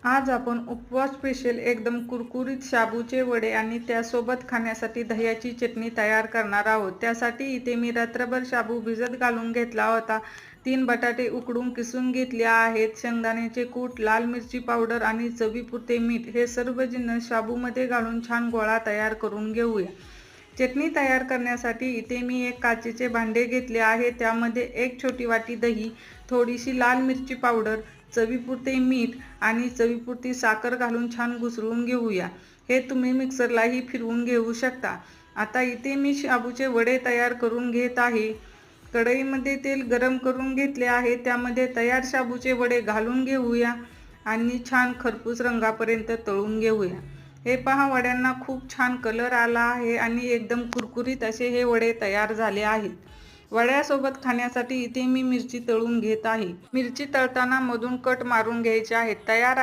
आज आपण उपवास स्पेशल एकदम कुरकुरीत शाबूचे वडे आणि त्यासोबत खाण्यासाठी दह्याची चटणी तयार करणार आहोत। त्यासाठी इथे मी रात्रभर शाबू भिजत घालून घेतला होता। 3 बटाटे उकडून किसून घेतले आहेत। शेंगदाण्याचे कूट, लाल मिरची पावडर आणि चवीपुरते मीठ हे सर्व जिन्नस शाबूमध्ये घालून छान गोळा तयार करून घेऊया। चटणी तयार करण्यासाठी इथे मी एक काचेचे भांडे घेतले आहे। त्यामध्ये एक छोटी वाटी दही, थोडीशी लाल मिरची पावडर, चवीपुरते मीठ आणि चवीपुरती साखर घालून छान घुसळून घेऊया। हे तुम्ही मिक्सरलाही फिरवून घेऊ शकता। आता इथे मी शाबूचे वडे तयार करून घेत आहे। कढईमध्ये तेल गरम करून घेतले आहे। त्यामध्ये तयार शाबूचे वडे घालून घेऊया आणि छान खरपूस रंगापर्यंत तळून घेऊया। हे पहा, वड्यांना खूप छान कलर आला आहे आणि एकदम कुरकुरीत असे हे वडे तयार झाले आहेत। वड्यासोबत खाण्यासाठी इथे मी मिरची तळून घेत आहे। मिरची तळताना मधून कट मारून घ्यायचे आहेत। तयार आहे।